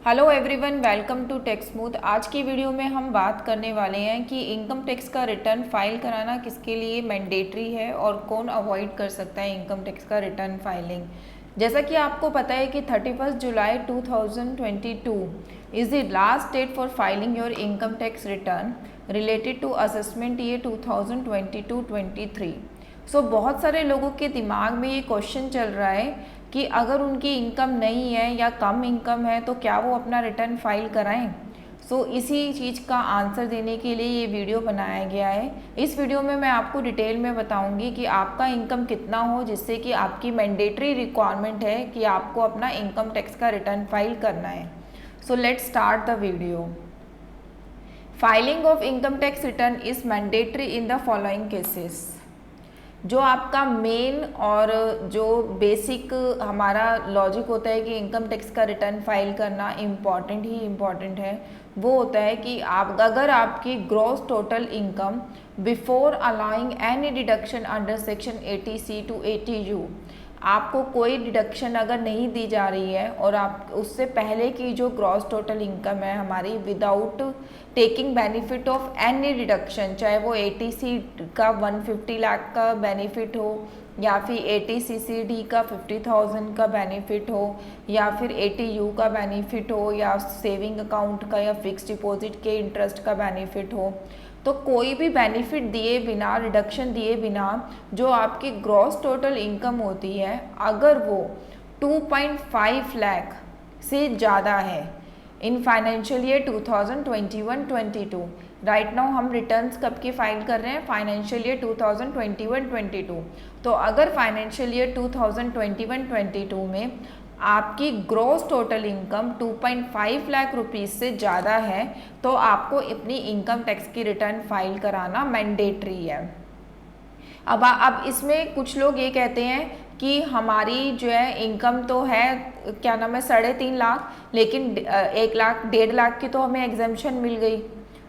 Hello everyone, welcome to Tech Smooth. आज की video में हम बात करने वाले हैं कि इनकम टैक्स का रिटर्न फाइल कराना किसके लिए मैंडेटरी है और कौन अवॉइड कर सकता है इनकम टैक्स का रिटर्न फाइलिंग। जैसा कि आपको पता है कि 31 July 2022 is the last date for filing your income tax return related to assessment year 2022-23। So बहुत सारे लोगों के दिमाग में ये क्वेश्चन चल रहा है कि अगर उनकी इनकम नहीं है या कम इनकम है तो क्या वो अपना रिटर्न फाइल कराएं। इसी चीज़ का आंसर देने के लिए ये वीडियो बनाया गया है। इस वीडियो में मैं आपको डिटेल में बताऊंगी कि आपका इनकम कितना हो, जिससे कि आपकी मैंडेटरी रिक्वायरमेंट है कि आपको अपना इनकम टैक्स का रिटर्न फाइल करना है। So let's start the video. Filing of income tax return is mandatory in the following cases. जो आपका मेन और जो बेसिक हमारा लॉजिक होता है कि इनकम टैक्स का रिटर्न फाइल करना इम्पॉर्टेंट ही इम्पॉर्टेंट है, वो होता है कि अगर आपकी gross total income before allowing any deduction under section 80C to 80U, आपको कोई डिडक्शन अगर नहीं दी जा रही है और आप उससे पहले की जो ग्रॉस टोटल इनकम है हमारी without taking benefit of any deduction, चाहे वो 80C का 150 लाख का बेनिफिट हो या फिर 80CCD का 50,000 का बेनिफिट हो या फिर 80U का बेनिफिट हो या सेविंग अकाउंट का या फिक्स डिपॉजिट के इंटरेस्ट का बेनिफिट हो, तो कोई भी बेनिफिट दिए बिना, रिडक्शन दिए बिना जो आपकी ग्रॉस टोटल इनकम होती है अगर वो 2.5 लाख से ज़्यादा है in financial year 2021-22, right now हम रिटर्न्स कब की फाइल कर रहे हैं, फाइनेंशियल ईयर 2021-22। तो अगर फाइनेंशियल ईयर 2021-22 में आपकी gross total income 2.5 lakh rupees से ज़्यादा है तो आपको अपनी इनकम टैक्स की रिटर्न फाइल कराना मैंडेटरी है। अब इसमें कुछ लोग ये कहते हैं कि हमारी जो है इनकम तो है क्या नाम है 3.5 लाख, लेकिन 1 लाख 1.5 लाख की तो हमें एग्जेम्पशन मिल गई,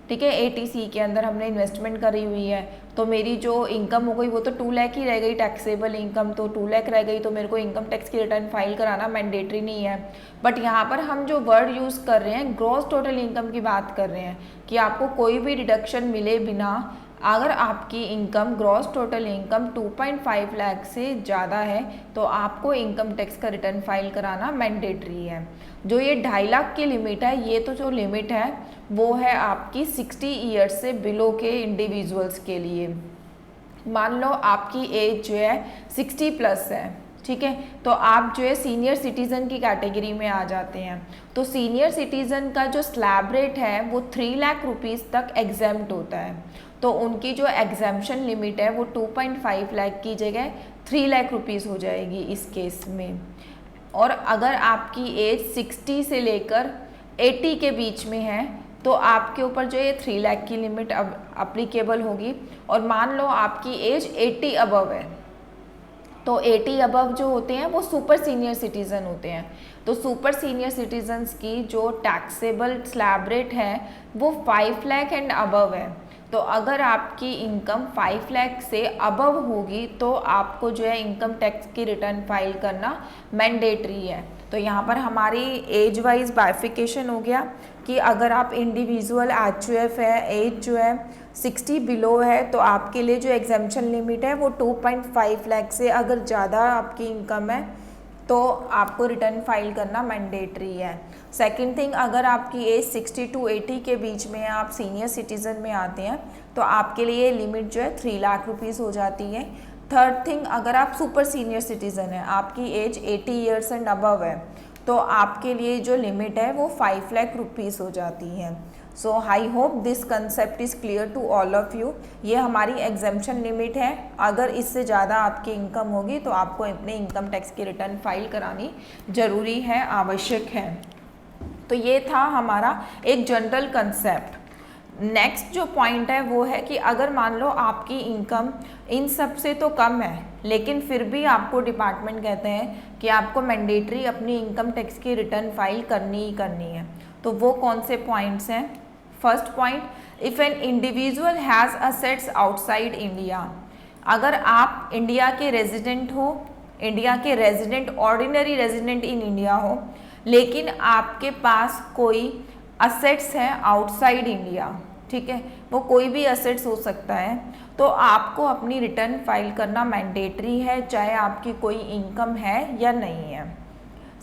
ठीक है, 80C के अंदर हमने इन्वेस्टमेंट करी हुई है, तो मेरी जो इनकम हो गई वो तो 2 लाख ही रह गई, टैक्सेबल इनकम तो 2 लाख रह गई, तो मेरे को इनकम टैक्स की रिटर्न फाइल कराना मैंडेटरी नहीं है। बट यहाँ पर हम जो वर्ड यूज़ कर रहे हैं ग्रॉस टोटल इनकम की बात कर रहे हैं कि आपको कोई भी डिडक्शन मिले बिना अगर आपकी income gross total income 2.5 lakh से ज़्यादा है तो आपको इनकम टैक्स का रिटर्न फाइल कराना मैंडेटरी है। जो ये 2.5 लाख की लिमिट है, ये तो जो लिमिट है वो है आपकी 60 ईयर्स से बिलो के इंडिविजुअल्स के लिए। मान लो आपकी एज जो है 60 प्लस है, ठीक है, तो आप जो है सीनियर सिटीज़न की कैटेगरी में आ जाते हैं। तो सीनियर सिटीज़न का जो स्लैब रेट है वो 3 लाख रुपीज़ तक एग्जेम्प्ट होता है, तो उनकी जो एग्जेम्पशन लिमिट है वो 2.5 लाख की जगह 3 लाख रुपीज़ हो जाएगी इस केस में। और अगर आपकी एज 60 से लेकर 80 के बीच में है तो आपके ऊपर जो ये 3 लाख की लिमिट अब अप्लीकेबल होगी। और मान लो आपकी एज 80 अबव है, तो 80 अबव जो होते हैं वो सुपर सीनियर सिटीज़न होते हैं। तो सुपर सीनियर सिटीजन्स की जो टैक्सेबल स्लैब रेट है वो 5 लाख एंड अबव है। तो अगर आपकी इनकम 5 लाख से अबव होगी तो आपको जो है इनकम टैक्स की रिटर्न फाइल करना मैंडेटरी है। तो यहाँ पर हमारी एज वाइज बाइफिकेशन हो गया कि अगर आप इंडिविजुअल एचयूएफ है, एज जो है 60 बिलो है, तो आपके लिए जो एग्जेम्पशन लिमिट है वो 2.5 लाख से अगर ज़्यादा आपकी इनकम है तो आपको रिटर्न फाइल करना मैंडेटरी है। सेकंड थिंग, अगर आपकी एज 60 to 80 के बीच में है, आप सीनियर सिटीज़न में आते हैं, तो आपके लिए लिमिट जो है 3 लाख रुपीज़ हो जाती है। थर्ड थिंग, अगर आप सुपर सीनियर सिटीज़न है, आपकी एज 80 ईयर्स एंड अबव है, तो आपके लिए जो लिमिट है वो 5 लाख रुपीज़ हो जाती है। So I hope this concept is clear to all of you. ये हमारी एग्जेम्पशन लिमिट है, अगर इससे ज़्यादा आपकी इनकम होगी तो आपको अपने इनकम टैक्स की रिटर्न फाइल करानी ज़रूरी है, आवश्यक है। तो ये था हमारा एक जनरल कंसेप्ट। नेक्स्ट जो पॉइंट है वो है कि अगर मान लो आपकी इनकम इन सब से तो कम है लेकिन फिर भी आपको डिपार्टमेंट कहते हैं कि आपको मैंडेटरी अपनी इनकम टैक्स की रिटर्न फाइल करनी ही करनी है, तो वो कौन से पॉइंट्स हैं। First point, if an individual has assets outside India, अगर आप इंडिया के रेजिडेंट हो, इंडिया के resident ordinary resident in India हो लेकिन आपके पास कोई असेट्स है आउटसाइड इंडिया, ठीक है, वो कोई भी असेट्स हो सकता है, तो आपको अपनी रिटर्न फाइल करना मैंडेटरी है, चाहे आपकी कोई इनकम है या नहीं है।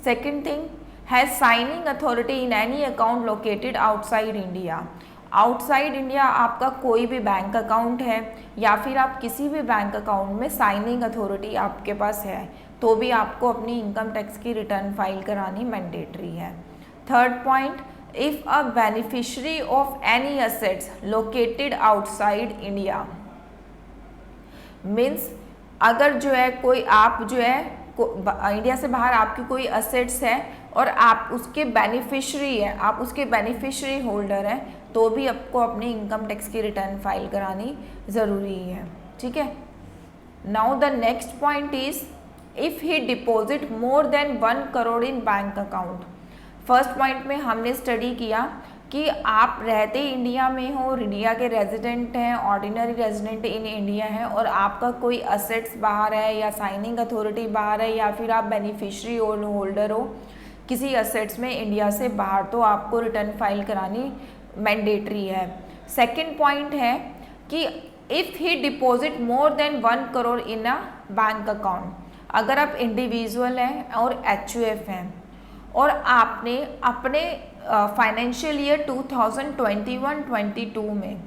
सेकेंड थिंग है signing authority in any account located outside India. Outside India आपका कोई भी बैंक अकाउंट है या फिर आप किसी भी बैंक अकाउंट में साइनिंग अथॉरिटी आपके पास है, तो भी आपको अपनी इनकम टैक्स की रिटर्न फाइल करानी मैंडेटरी है। Third point, if a beneficiary of any assets located outside India, means अगर जो है कोई आप जो है इंडिया से बाहर आपकी कोई असेट्स है और आप उसके बेनिफिशियरी है, आप उसके बेनिफिशियरी होल्डर हैं, तो भी आपको अपनी इनकम टैक्स की रिटर्न फाइल करानी ज़रूरी है, ठीक है। Now the next point is if he deposit more than 1 crore in bank account. First point में हमने स्टडी किया कि आप रहते इंडिया में हो, इंडिया के रेजिडेंट हैं, ऑर्डिनरी रेजिडेंट इन इंडिया हैं, और आपका कोई असेट्स बाहर है या साइनिंग अथॉरिटी बाहर है या फिर आप बेनिफिशियरी होल्डर हो किसी असेट्स में इंडिया से बाहर, तो आपको रिटर्न फाइल करानी मैंडेटरी है। सेकंड पॉइंट है कि if he deposit more than 1 crore in a bank account, अगर आप इंडिविजुअल हैं और HUF हैं और आपने अपने फाइनेंशियल ईयर 2021-22 में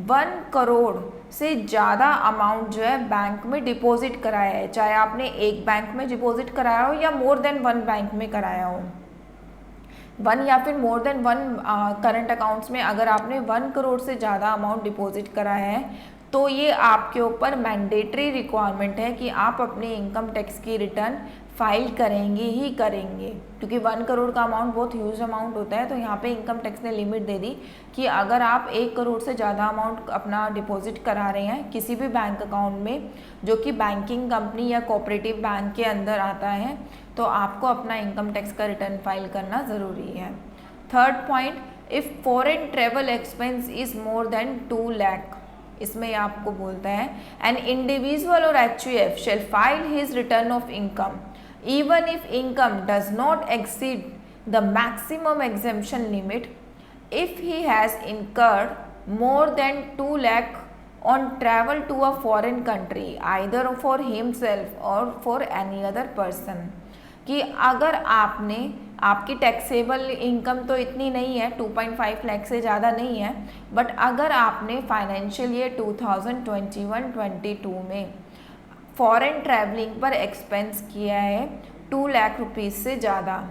1 करोड़ से ज़्यादा अमाउंट जो है बैंक में डिपॉजिट कराया है, चाहे आपने एक बैंक में डिपॉजिट कराया हो या मोर देन 1 बैंक में कराया हो, 1 या फिर मोर देन 1 करंट अकाउंट्स में अगर आपने 1 करोड़ से ज़्यादा अमाउंट डिपॉजिट कराया है, तो ये आपके ऊपर मैंडेटरी रिक्वायरमेंट है कि आप अपने इनकम टैक्स की रिटर्न फाइल करेंगे ही करेंगे, क्योंकि 1 करोड़ का अमाउंट बहुत ह्यूज अमाउंट होता है। तो यहाँ पे इनकम टैक्स ने लिमिट दे दी कि अगर आप 1 करोड़ से ज़्यादा अमाउंट अपना डिपॉजिट करा रहे हैं किसी भी बैंक अकाउंट में जो कि बैंकिंग कंपनी या कोऑपरेटिव बैंक के अंदर आता है, तो आपको अपना इनकम टैक्स का रिटर्न फाइल करना ज़रूरी है। Third point, if foreign travel expense is more than 2 lakh, इसमें आपको बोलता है एन इंडिविजुअल और HUF shall file his return of income even if income does not exceed the maximum exemption limit if he has incurred more than 2 lakh on travel to a foreign country either for himself or for any other person। कि अगर आपने आपकी taxable income तो इतनी नहीं है, 2.5 लाख से ज़्यादा नहीं है, बट अगर आपने फाइनेंशियल ईयर 2021-22 में फॉरेन ट्रैवलिंग पर एक्सपेंस किया है 2 लाख रुपीज़ से ज़्यादा,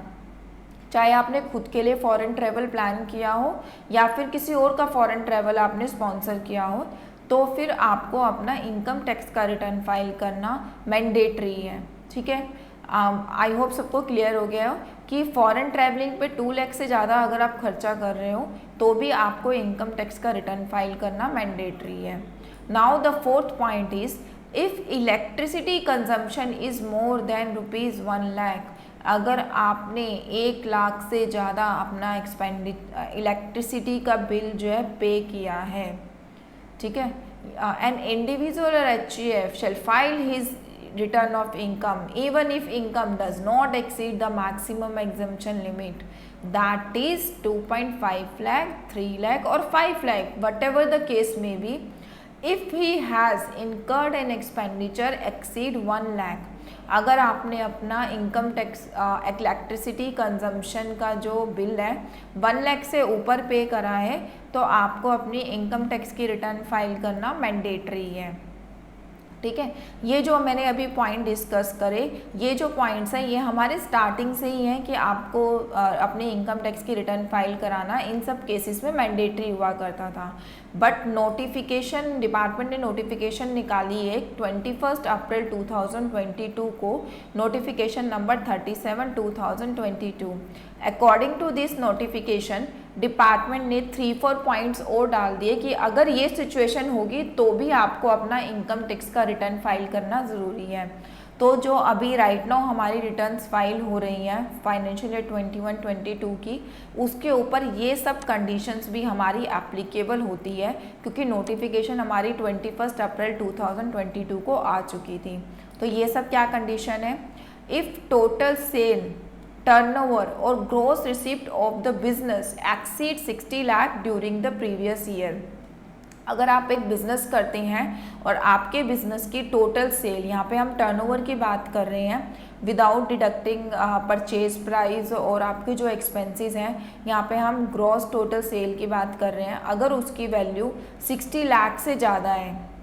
चाहे आपने खुद के लिए फॉरेन ट्रैवल प्लान किया हो या फिर किसी और का फॉरेन ट्रैवल आपने स्पॉन्सर किया हो, तो फिर आपको अपना इनकम टैक्स का रिटर्न फाइल करना मैंडेटरी है, ठीक है। आई होप सबको क्लियर हो गया हो कि फॉरेन ट्रैवलिंग पे 2 लाख से ज़्यादा अगर आप खर्चा कर रहे हो तो भी आपको इनकम टैक्स का रिटर्न फाइल करना मैंडेटरी है। Now the fourth point is if electricity consumption is more then ₹1 lakh, अगर आपने 1 लाख से ज़्यादा अपना इलेक्ट्रिसिटी का बिल जो है पे किया है, ठीक है, एन इंडिविजुअल और HUF shall file his return of income even if income does not exceed the maximum exemption limit that is 2.5 lakh, 3 lakh और 5 lakh, whatever the case में B, if he has incurred an expenditure exceed 1 lakh, अगर आपने अपना income tax electricity consumption का जो bill है 1 लाख से ऊपर पे करा है, तो आपको अपनी इनकम टैक्स की रिटर्न फाइल करना मैंडेटरी है, ठीक है। ये जो मैंने अभी पॉइंट डिस्कस करे, ये जो पॉइंट्स हैं ये हमारे स्टार्टिंग से ही हैं कि आपको अपने इनकम टैक्स की रिटर्न फाइल कराना इन सब केसेस में मैंडेटरी हुआ करता था, बट नोटिफिकेशन डिपार्टमेंट ने नोटिफिकेशन निकाली है 21 अप्रैल 2022 को, notification number 37/2022। According to this notification department ने 3-4 पॉइंट्स और डाल दिए कि अगर ये सिचुएशन होगी तो भी आपको अपना इनकम टैक्स का रिटर्न फाइल करना ज़रूरी है। तो जो अभी राइट नाउ हमारी रिटर्न्स फाइल हो रही हैं फाइनेंशियल ईयर 21-22 की, उसके ऊपर ये सब कंडीशंस भी हमारी एप्लीकेबल होती है, क्योंकि नोटिफिकेशन हमारी 21 अप्रैल 2022 को आ चुकी थी। तो ये सब क्या कंडीशन है, इफ़ टोटल सेल टर्नओवर और gross receipt of the business exceed 60 lakh during the previous year. अगर आप एक बिज़नेस करते हैं और आपके बिज़नेस की टोटल सेल, यहाँ पे हम टर्नओवर की बात कर रहे हैं विदाउट डिडक्टिंग परचेज प्राइस और आपके जो एक्सपेंसेस हैं, यहाँ पे हम ग्रॉस टोटल सेल की बात कर रहे हैं, अगर उसकी वैल्यू 60 लाख से ज़्यादा है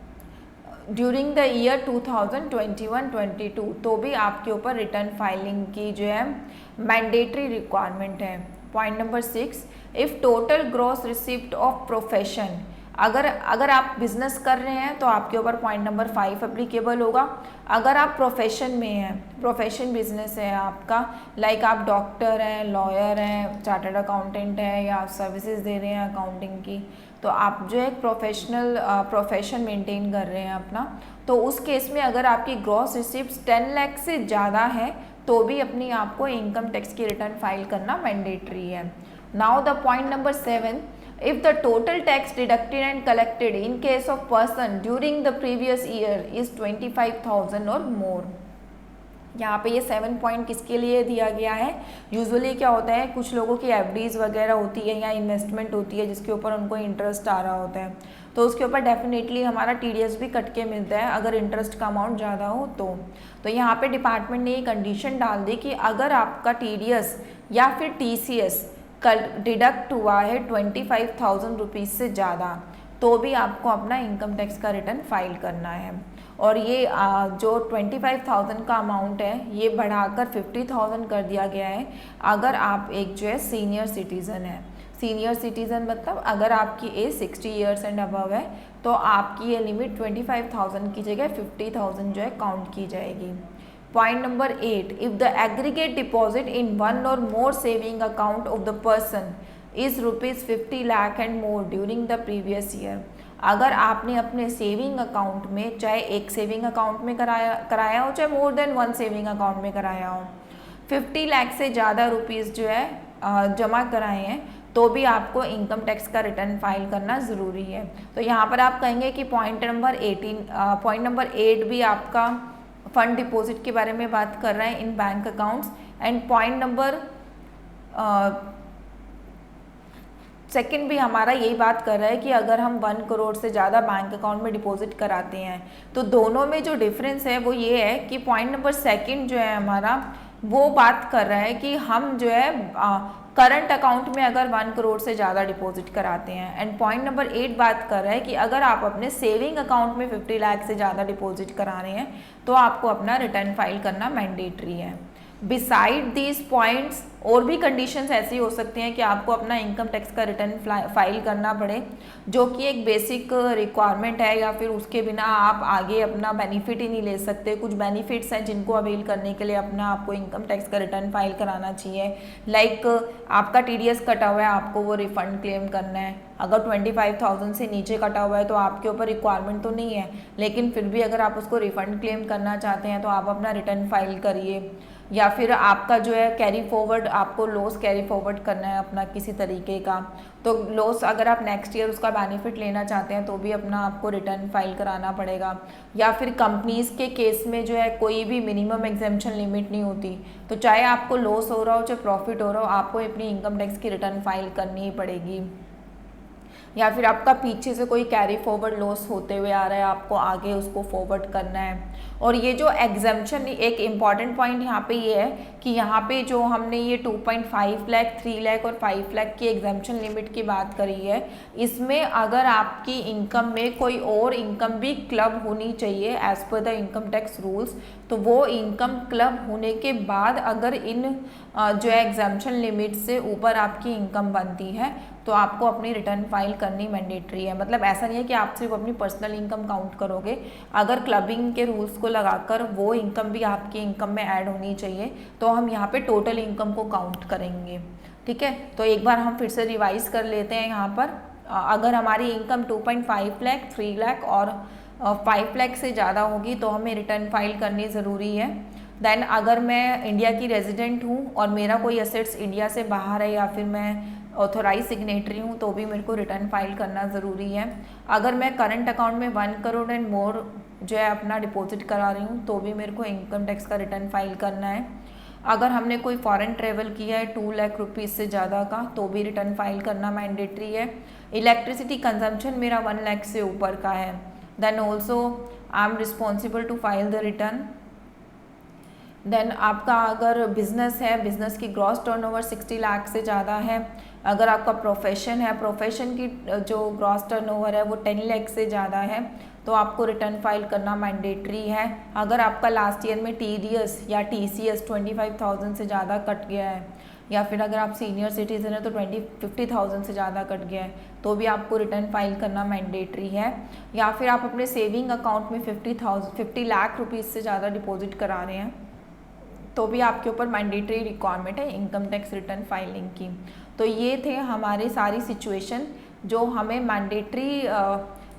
ड्यूरिंग द ईयर 2021-22 तो भी आपके ऊपर रिटर्न फाइलिंग की जो है मैंडेटरी रिक्वायरमेंट है। Point number 6, if total gross receipt of profession, अगर आप बिजनेस कर रहे हैं तो आपके ऊपर पॉइंट नंबर 5 एप्लीकेबल होगा। अगर आप प्रोफेशन में हैं, प्रोफेशन बिजनेस है आपका, लाइक आप डॉक्टर हैं, लॉयर हैं, चार्टर्ड अकाउंटेंट हैं या सर्विसेज दे रहे हैं अकाउंटिंग की, तो आप जो एक प्रोफेशनल प्रोफेशन मेंटेन कर रहे हैं अपना, तो उस केस में अगर आपकी ग्रॉस रिसिप्ट्स 10 लाख से ज़्यादा है तो भी अपनी आपको इनकम टैक्स की रिटर्न फाइल करना मैंडेटरी है। Now the point number 7, if the total tax deducted and collected in case of person during the previous year is 25,000 or more। यहाँ पे ये 7 पॉइंट किसके लिए दिया गया है? यूजुअली क्या होता है, कुछ लोगों की एफडीज वगैरह होती है या इन्वेस्टमेंट होती है जिसके ऊपर उनको इंटरेस्ट आ रहा होता है, तो उसके ऊपर डेफिनेटली हमारा टीडीएस भी कट के मिलता है अगर इंटरेस्ट का अमाउंट ज़्यादा हो तो यहाँ पे डिपार्टमेंट ने ये कंडीशन डाल दी कि अगर आपका टीडीएस या फिर टीसीएस कल डिडक्ट हुआ है 25,000 रुपीज़ से ज़्यादा तो भी आपको अपना इनकम टैक्स का रिटर्न फाइल करना है। और ये जो 25,000 का अमाउंट है ये बढ़ाकर 50,000 कर दिया गया है अगर आप एक जो है सीनियर सिटीज़न है। सीनियर सिटीज़न मतलब अगर आपकी एज 60 ईयर्स एंड अबव है तो आपकी ये लिमिट 25,000 की जगह 50,000 जो है काउंट की जाएगी। Point number 8, if the aggregate deposit in one or more saving account of the person is rupees 50 lakh and more during the previous year, अगर आपने अपने सेविंग अकाउंट में चाहे एक सेविंग अकाउंट में कराया हो चाहे more than one saving account में कराया हो, 50 लाख से ज़्यादा रुपीज़ जो है जमा कराए हैं तो भी आपको इनकम टैक्स का रिटर्न फाइल करना ज़रूरी है। तो यहाँ पर आप कहेंगे कि पॉइंट नंबर 8 भी आपका फंड डिपॉजिट के बारे में बात कर रहे हैं in bank accounts. And point number second भी हमारा यही बात कर रहा है कि अगर हम 1 करोड़ से ज़्यादा बैंक अकाउंट में डिपॉजिट कराते हैं तो दोनों में जो डिफरेंस है वो ये है कि पॉइंट नंबर सेकंड जो है हमारा वो बात कर रहा है कि हम जो है करंट अकाउंट में अगर 1 करोड़ से ज़्यादा डिपॉजिट कराते हैं। एंड पॉइंट नंबर 8 बात कर रहा है कि अगर आप अपने सेविंग अकाउंट में 50 लाख से ज़्यादा डिपॉजिट करा रहे हैं तो आपको अपना रिटर्न फाइल करना मैंडेटरी है। बिसाइड दीज पॉइंट्स और भी कंडीशंस ऐसी हो सकती हैं कि आपको अपना इनकम टैक्स का रिटर्न फाइल करना पड़े जो कि एक बेसिक रिक्वायरमेंट है या फिर उसके बिना आप आगे अपना बेनिफिट ही नहीं ले सकते। कुछ बेनिफिट्स हैं जिनको अवेल करने के लिए अपना आपको इनकम टैक्स का रिटर्न फाइल कराना चाहिए। लाइक आपका टीडीएस कटा हुआ है, आपको वो रिफंड क्लेम करना है। अगर 25,000 से नीचे कटा हुआ है तो आपके ऊपर रिक्वायरमेंट तो नहीं है, लेकिन फिर भी अगर आप उसको रिफंड क्लेम करना चाहते हैं तो आप अपना रिटर्न फाइल करिए। या फिर आपका जो है कैरी फॉरवर्ड, आपको लॉस कैरी फॉरवर्ड करना है अपना किसी तरीके का, तो लॉस अगर आप नेक्स्ट ईयर उसका बेनिफिट लेना चाहते हैं तो भी अपना आपको रिटर्न फाइल कराना पड़ेगा। या फिर कंपनीज़ के केस में जो है कोई भी मिनिमम एग्जेम्पशन लिमिट नहीं होती, तो चाहे आपको लॉस हो रहा हो चाहे प्रॉफिट हो रहा हो आपको अपनी इनकम टैक्स की रिटर्न फाइल करनी ही पड़ेगी। या फिर आपका पीछे से कोई कैरी फॉरवर्ड लॉस होते हुए आ रहा है, आपको आगे उसको फॉरवर्ड करना है। और ये जो एग्जेम्पशन, एक इम्पॉर्टेंट पॉइंट यहाँ पे ये है कि यहाँ पे जो हमने ये 2.5 लाख, 3 लाख और 5 लाख की एग्जेम्पशन लिमिट की बात करी है, इसमें अगर आपकी इनकम में कोई और इनकम भी क्लब होनी चाहिए as per the income tax rules, तो वो इनकम क्लब होने के बाद अगर इन जो है एग्जेम्पशन लिमिट से ऊपर आपकी इनकम बनती है तो आपको अपनी रिटर्न फाइल करनी मैंडेटरी है। मतलब ऐसा नहीं है कि आप सिर्फ अपनी पर्सनल इनकम काउंट करोगे, अगर क्लबिंग के रूल्स को लगाकर वो इनकम भी आपकी इनकम में ऐड होनी चाहिए तो हम यहाँ पे टोटल इनकम को काउंट करेंगे। ठीक है, तो एक बार हम फिर से रिवाइज कर लेते हैं। यहाँ पर अगर हमारी इनकम 2.5 लाख, 3 लाख और 5 लाख से ज़्यादा होगी तो हमें रिटर्न फाइल करनी ज़रूरी है। देन अगर मैं इंडिया की रेजिडेंट हूँ और मेरा कोई असेट्स इंडिया से बाहर है या फिर मैं ऑथोराइज सिग्नेटरी हूँ तो भी मेरे को रिटर्न फाइल करना ज़रूरी है। अगर मैं करंट अकाउंट में 1 करोड़ एंड मोर जो है अपना डिपॉजिट करा रही हूँ तो भी मेरे को इनकम टैक्स का रिटर्न फाइल करना है। अगर हमने कोई फॉरेन ट्रेवल किया है 2 लाख रुपीज़ से ज़्यादा का तो भी रिटर्न फाइल करना मैंडेटरी है। इलेक्ट्रिसिटी कंजम्पशन मेरा 1 लाख से ऊपर का है, then also I am responsible to file the return. Then आपका अगर बिजनेस है, बिजनेस की ग्रॉस टर्नओवर 60 लाख से ज़्यादा है, अगर आपका प्रोफेशन है, प्रोफेशन की जो ग्रॉस टर्नओवर है वो 10 लाख से ज़्यादा है तो आपको रिटर्न फाइल करना मैंडेटरी है। अगर आपका लास्ट ईयर में TDS या TCS 25,000 से ज़्यादा कट गया है, या फिर अगर आप सीनियर सिटीजन है तो 50,000 से ज़्यादा कट गया है तो भी आपको रिटर्न फाइल करना मैंडेटरी है। या फिर आप अपने सेविंग अकाउंट में 50 लाख रुपीज़ से ज़्यादा डिपॉजिट करा रहे हैं तो भी आपके ऊपर मैंडेटरी रिक्वायरमेंट है इनकम टैक्स रिटर्न फाइलिंग की। तो ये थे हमारे सारी सिचुएशन जो हमें मैंडेटरी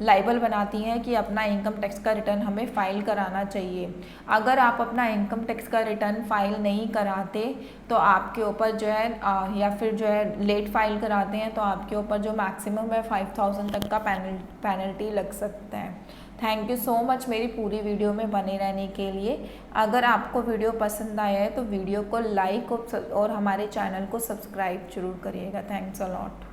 लाइबल बनाती हैं कि अपना इनकम टैक्स का रिटर्न हमें फ़ाइल कराना चाहिए। अगर आप अपना इनकम टैक्स का रिटर्न फाइल नहीं कराते तो आपके ऊपर जो है या फिर जो है लेट फाइल कराते हैं तो आपके ऊपर जो मैक्सिमम है 5,000 तक का पेनल्टी लग सकता है। थैंक यू सो मच मेरी पूरी वीडियो में बने रहने के लिए। अगर आपको वीडियो पसंद आया है तो वीडियो को लाइक और हमारे चैनल को सब्सक्राइब जरूर करिएगा। Thanks a lot.